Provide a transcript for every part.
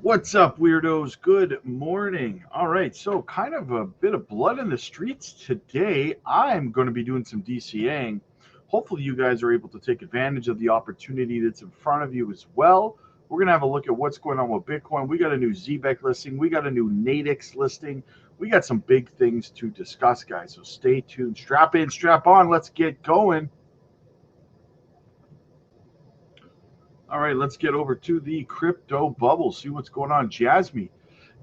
What's up, weirdos? Good morning. All right, so kind of a bit of blood in the streets today. I'm going to be doing some DCAing. Hopefully, you guys are able to take advantage of the opportunity that's in front of you as well. We're going to have a look at what's going on with Bitcoin. We got a new ZBEC listing, we got a new Nadix listing. We got some big things to discuss, guys. So stay tuned. Strap in, strap on. Let's get going. All right, let's get over to the crypto bubble. See what's going on. Jasmine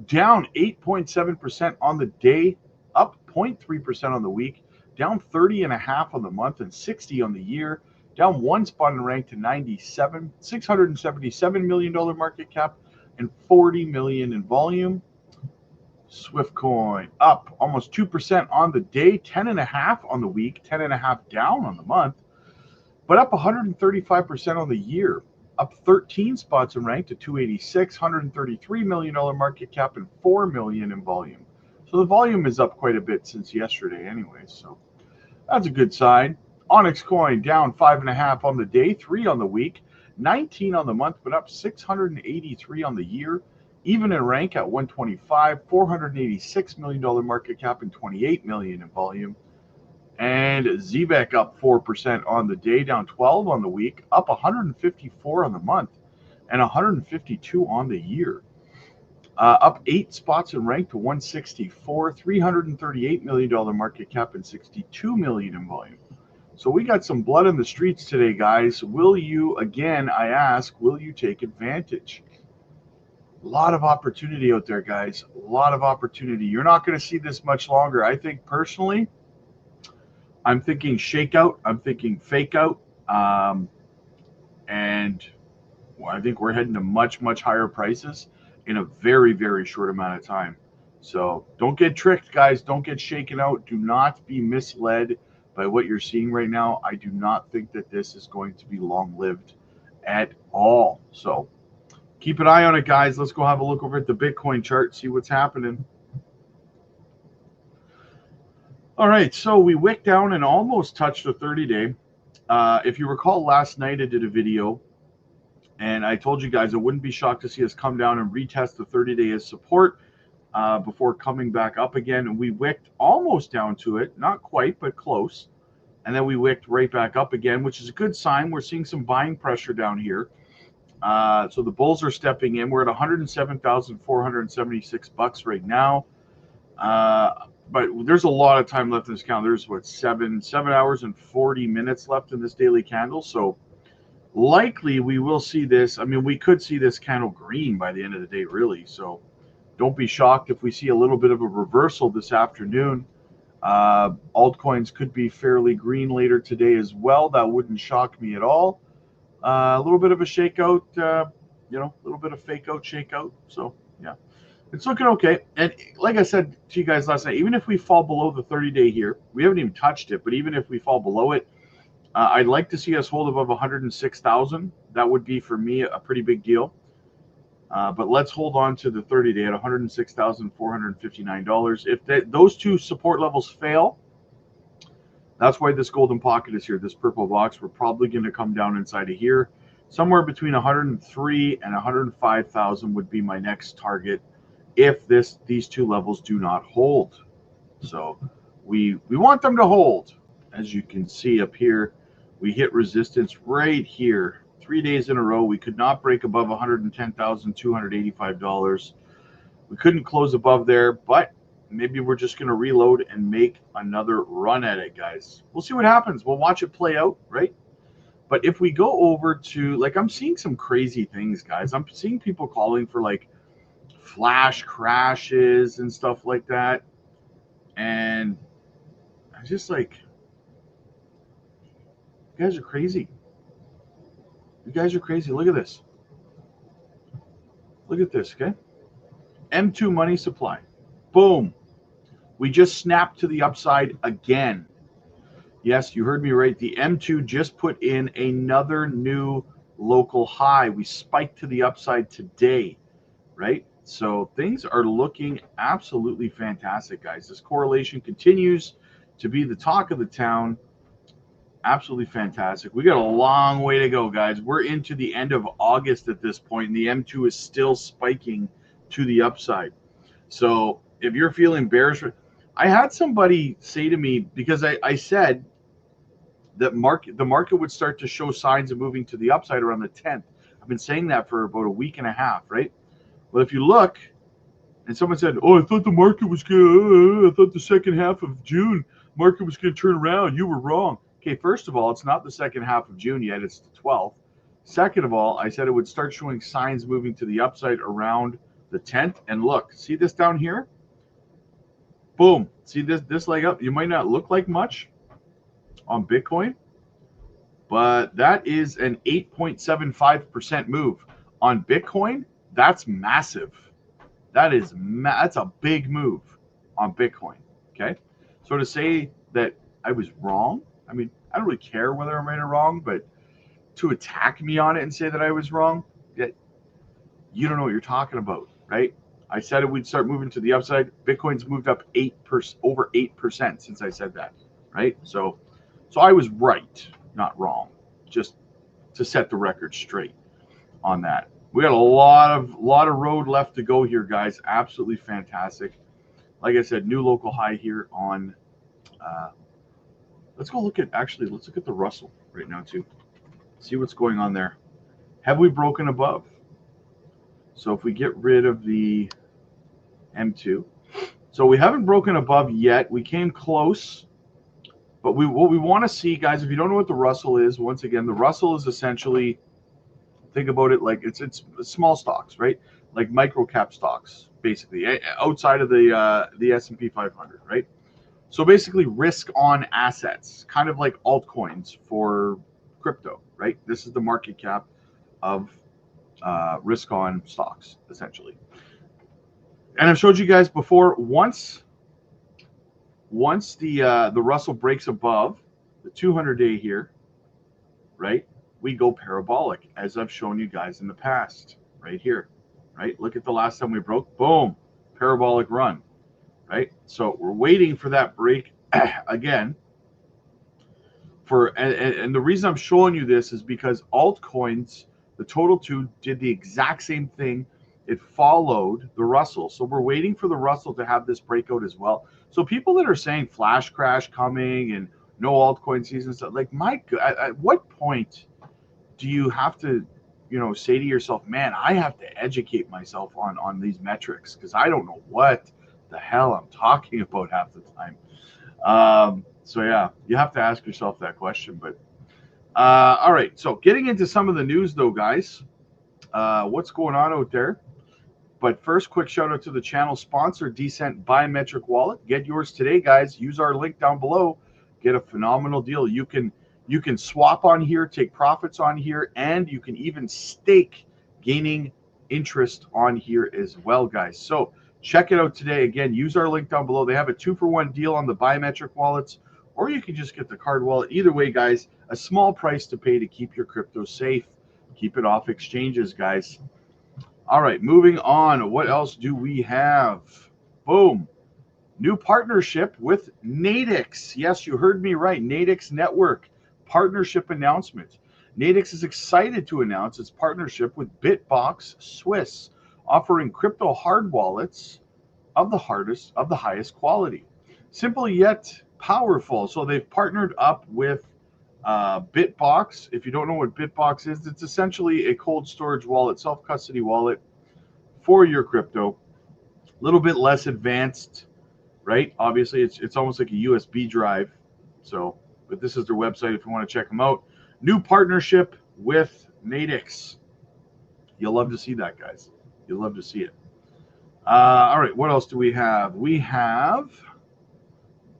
down 8.7% on the day, up 0.3% on the week, down 30.5 on the month, and 60 on the year, down one spot in rank to 97, $677 million market cap, and 40 million in volume. Swiftcoin up almost 2% on the day, 10.5 on the week, 10.5 down on the month, but up 135% on the year. Up 13 spots in rank to 286, $133 million market cap, and 4 million in volume. So the volume is up quite a bit since yesterday anyway, so that's a good sign. Onyx Coin down 5.5 on the day, 3 on the week, 19 on the month, but up 683 on the year. Even in rank at 125, $486 million market cap, and 28 million in volume. And ZBEC up 4% on the day, down 12 on the week, up 154 on the month, and 152 on the year. Up 8 spots in rank to 164, $338 million market cap, and 62 million in volume. So we got some blood in the streets today, guys. Will you, again, I ask, will you take advantage? A lot of opportunity out there, guys. A lot of opportunity. You're not going to see this much longer. I think personally, I'm thinking shakeout. I'm thinking fake out. And I think we're heading to much, much higher prices in a very, very short amount of time. So don't get tricked, guys. Don't get shaken out. Do not be misled by what you're seeing right now. I do not think that this is going to be long-lived at all. So keep an eye on it, guys. Let's go have a look over at the Bitcoin chart, see what's happening. All right, so we wicked down and almost touched the 30-day. If you recall, last night I did a video, and I told you guys I wouldn't be shocked to see us come down and retest the 30-day as support before coming back up again. And we wicked almost down to it, not quite, but close. And then we wicked right back up again, which is a good sign. We're seeing some buying pressure down here. So the bulls are stepping in. We're at 107,476 bucks right now. But there's a lot of time left in this candle. There's what, 7 hours and 40 minutes left in this daily candle. So likely we will see this. I mean, we could see this candle green by the end of the day, really. So don't be shocked if we see a little bit of a reversal this afternoon. Altcoins could be fairly green later today as well. That wouldn't shock me at all. A little bit of a shakeout, a little bit of fake out, shakeout. So yeah. It's looking okay. And like I said to you guys last night, even if we fall below the 30-day here, we haven't even touched it, but even if we fall below it, I'd like to see us hold above 106,000. That would be, for me, a pretty big deal. But let's hold on to the 30-day at $106,459. If those two support levels fail, that's why this golden pocket is here, this purple box. We're probably going to come down inside of here. Somewhere between 103 and 105,000 would be my next target if these two levels do not hold. So we want them to hold. As you can see up here, we hit resistance right here 3 days in a row. We could not break above $110,285. We couldn't close above there, but maybe we're just going to reload and make another run at it, guys. We'll see what happens. We'll watch it play out, right? But if we go over to, like, I'm seeing some crazy things, guys. I'm seeing people calling for, like, flash crashes and stuff like that. And I'm just like, you guys are crazy. You guys are crazy. Look at this. Look at this, okay? M2 money supply. Boom. We just snapped to the upside again. Yes, you heard me right. The M2 just put in another new local high. We spiked to the upside today, right? So things are looking absolutely fantastic, guys. This correlation continues to be the talk of the town. Absolutely fantastic. We got a long way to go, guys. We're into the end of August at this point, and the M2 is still spiking to the upside. So if you're feeling bearish, I had somebody say to me, because I said that the market would start to show signs of moving to the upside around the 10th. I've been saying that for about a week and a half, right? Well, if you look, and someone said, "Oh, I thought the market was good. I thought the second half of June market was going to turn around. You were wrong." Okay, first of all, it's not the second half of June yet. It's the 12th. Second of all, I said it would start showing signs moving to the upside around the 10th. And look, see this down here? Boom. See this leg up? You might not look like much on Bitcoin, but that is an 8.75% move. On Bitcoin, that's massive. That's a big move on Bitcoin. Okay, so to say that I was wrong, I mean, I don't really care whether I'm right or wrong, but to attack me on it and say that I was wrong, yeah, you don't know what you're talking about, right? I said it would start moving to the upside. Bitcoin's moved up 8%, over 8% since I said that, right? So I was right, not wrong. Just to set the record straight on that. We got a lot of road left to go here, guys. Absolutely fantastic. Like I said, new local high here on. Let's look at the Russell right now too. See what's going on there. Have we broken above? So if we get rid of the M2, so we haven't broken above yet. We came close, but what we want to see, guys. If you don't know what the Russell is, once again, the Russell is essentially, think about it like it's small stocks, right? Like micro cap stocks, basically, outside of the S&P 500, right? So basically, risk on assets, kind of like altcoins for crypto, right? This is the market cap of risk on stocks, essentially. And I've showed you guys before. Once the Russell breaks above the 200-day here, right? We go parabolic, as I've shown you guys in the past, right here, right? Look at the last time we broke, boom, parabolic run, right? So we're waiting for that break again. And the reason I'm showing you this is because altcoins, the total two, did the exact same thing. It followed the Russell. So we're waiting for the Russell to have this breakout as well. So people that are saying flash crash coming and no altcoin season stuff, like, at what point do you have to, say to yourself, man, I have to educate myself on these metrics because I don't know what the hell I'm talking about half the time. So yeah, you have to ask yourself that question. But all right, so getting into some of the news though, guys, what's going on out there? But first, quick shout out to the channel sponsor, Decent Biometric Wallet. Get yours today, guys. Use our link down below. Get a phenomenal deal. You can swap on here, take profits on here, and you can even stake, gaining interest on here as well, guys. So check it out today. Again, use our link down below. They have a 2-for-1 deal on the biometric wallets, or you can just get the card wallet. Either way, guys, a small price to pay to keep your crypto safe. Keep it off exchanges, guys. All right, moving on. What else do we have? Boom. New partnership with Nadix. Yes, you heard me right. Nadix Network partnership announcement. Nadix is excited to announce its partnership with Bitbox Swiss, offering crypto hard wallets of the highest quality. Simple yet powerful. So they've partnered up with Bitbox. If you don't know what Bitbox is, it's essentially a cold storage wallet, self-custody wallet for your crypto. A little bit less advanced, right? Obviously, it's almost like a USB drive. So, but this is their website if you want to check them out. New partnership with Nadix. You'll love to see that, guys. You'll love to see it. All right, what else do we have? We have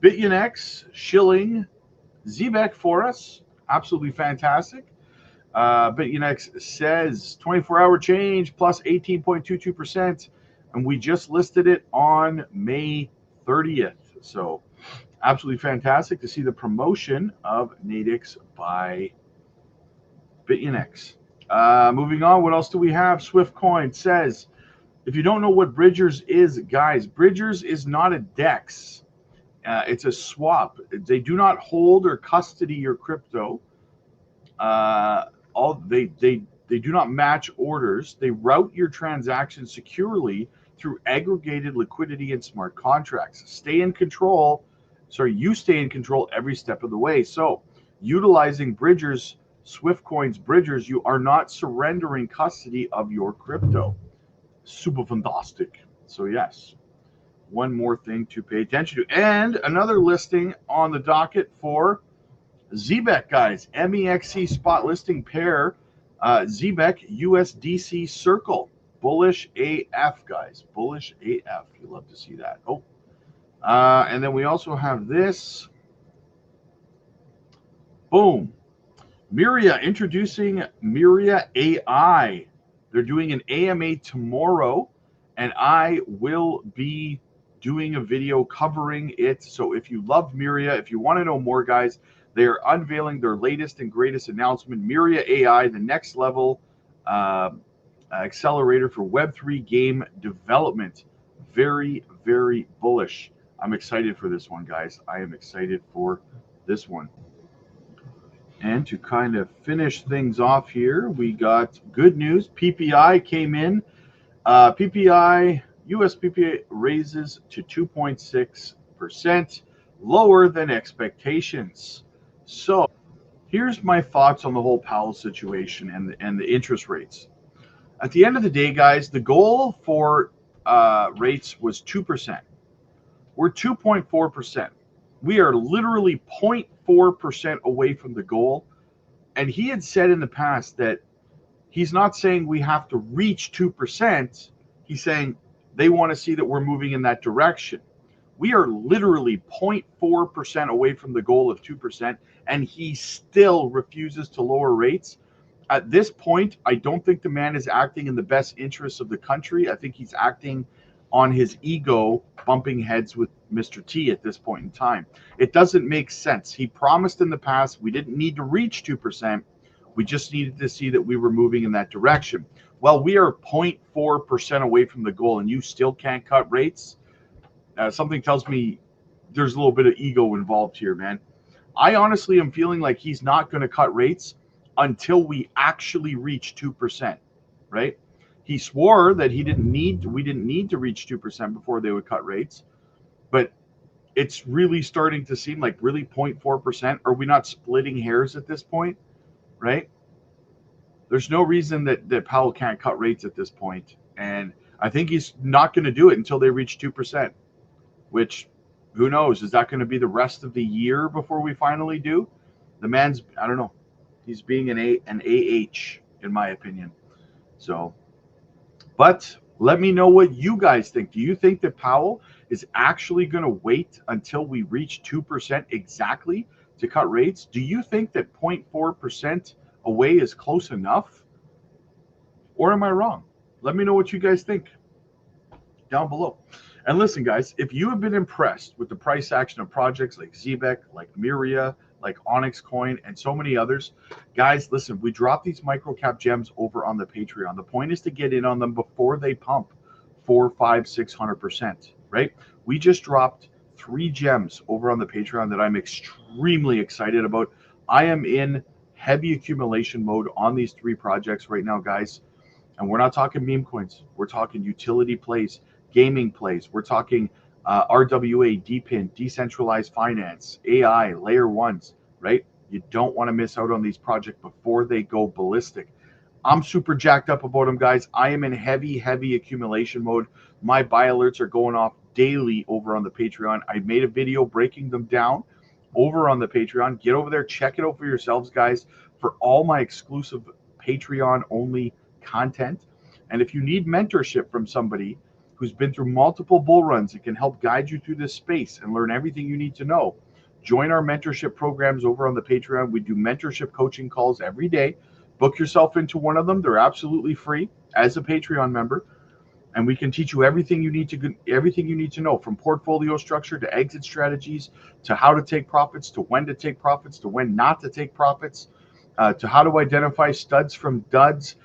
BitUnX shilling ZBEC for us. Absolutely fantastic. BitUnX says 24-hour change plus 18.22%, and we just listed it on May 30th. So absolutely fantastic to see the promotion of Nadix by BitUnX. Moving on, what else do we have? SwiftCoin says, if you don't know what Bridgers is, guys, Bridgers is not a DEX. It's a swap. They do not hold or custody your crypto. They do not match orders. They route your transactions securely through aggregated liquidity and smart contracts. You stay in control every step of the way. So, utilizing Bridger's Swiftcoin's Bridgers, you are not surrendering custody of your crypto. Super fantastic. So yes, one more thing to pay attention to, and another listing on the docket for ZBEC, guys. MEXC spot listing pair, ZBEC USDC Circle. Bullish AF, guys. Bullish AF. You love to see that. Oh, and then we also have this. Boom. Myria, introducing Myria AI. They're doing an AMA tomorrow, and I will be doing a video covering it. So if you love Myria, if you want to know more, guys, they are unveiling their latest and greatest announcement, Myria AI, the next level accelerator for Web3 game development. Very, very bullish. I'm excited for this one, guys. I am excited for this one. And to kind of finish things off here, we got good news. PPI came in. US PPI raises to 2.6%, lower than expectations. So here's my thoughts on the whole Powell situation and the interest rates. At the end of the day, guys, the goal for rates was 2%. We're 2.4%. We are literally 0.4% away from the goal. And he had said in the past that he's not saying we have to reach 2%. He's saying they want to see that we're moving in that direction. We are literally 0.4% away from the goal of 2%, and he still refuses to lower rates. At this point, I don't think the man is acting in the best interests of the country. I think he's acting on his ego, bumping heads with Mr. T at this point in time. It doesn't make sense. He promised in the past we didn't need to reach 2%. We just needed to see that we were moving in that direction. Well, we are 0.4% away from the goal, and you still can't cut rates. Something tells me there's a little bit of ego involved here, man. I honestly am feeling like he's not going to cut rates until we actually reach 2%, right? He swore that we didn't need to reach 2% before they would cut rates, but it's really starting to seem like really 0.4%. Are we not splitting hairs at this point, right? There's no reason that Powell can't cut rates at this point, and I think he's not going to do it until they reach 2%, which, who knows, is that going to be the rest of the year before we finally do? The man's, I don't know, he's being an AH, in my opinion. So, but let me know what you guys think. Do you think that Powell is actually going to wait until we reach 2% exactly to cut rates? Do you think that 0.4% away is close enough? Or am I wrong? Let me know what you guys think down below. And listen, guys, if you have been impressed with the price action of projects like ZBEC, like Myria, like Onyx Coin, and so many others, guys, listen, we drop these microcap gems over on the Patreon. The point is to get in on them before they pump 400, 500, 600%, right? We just dropped 3 gems over on the Patreon that I'm extremely excited about. I am in heavy accumulation mode on these 3 projects right now, guys. And we're not talking meme coins. We're talking utility plays, gaming plays. We're talking RWA, DPIN, decentralized finance, AI, layer ones, right? You don't want to miss out on these projects before they go ballistic. I'm super jacked up about them, guys. I am in heavy accumulation mode. My buy alerts are going off daily over on the Patreon. I made a video breaking them down over on the Patreon. Get over there, check it out for yourselves, guys, for all my exclusive Patreon only content. And if you need mentorship from somebody who's been through multiple bull runs and can help guide you through this space and learn everything you need to know, join our mentorship programs over on the Patreon. We do mentorship coaching calls every day. Book yourself into one of them. They're absolutely free as a Patreon member, and we can teach you everything you need to know, from portfolio structure to exit strategies, to how to take profits, to when to take profits, to when not to take profits, to how to identify studs from duds,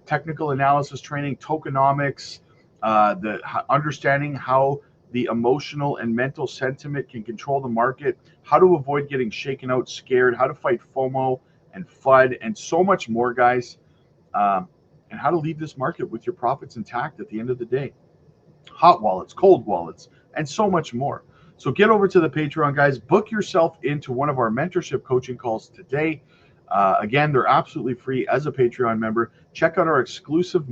technical analysis training, tokenomics, the understanding how the emotional and mental sentiment can control the market, how to avoid getting shaken out, scared, how to fight FOMO and FUD, and so much more, guys. And how to leave this market with your profits intact at the end of the day. Hot wallets, cold wallets, and so much more. So get over to the Patreon, guys. Book yourself into one of our mentorship coaching calls today. Again, they're absolutely free as a Patreon member. Check out our exclusive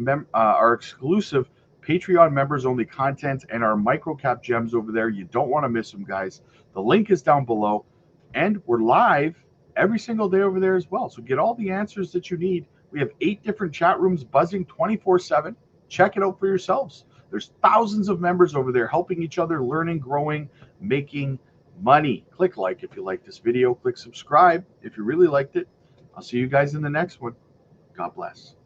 Patreon members only content and our microcap gems over there. You don't want to miss them, guys. The link is down below, and we're live every single day over there as well. So get all the answers that you need. We have 8 different chat rooms buzzing 24/7. Check it out for yourselves. There's thousands of members over there helping each other, learning, growing, making money. Click like if you like this video. Click subscribe if you really liked it. I'll see you guys in the next one. God bless.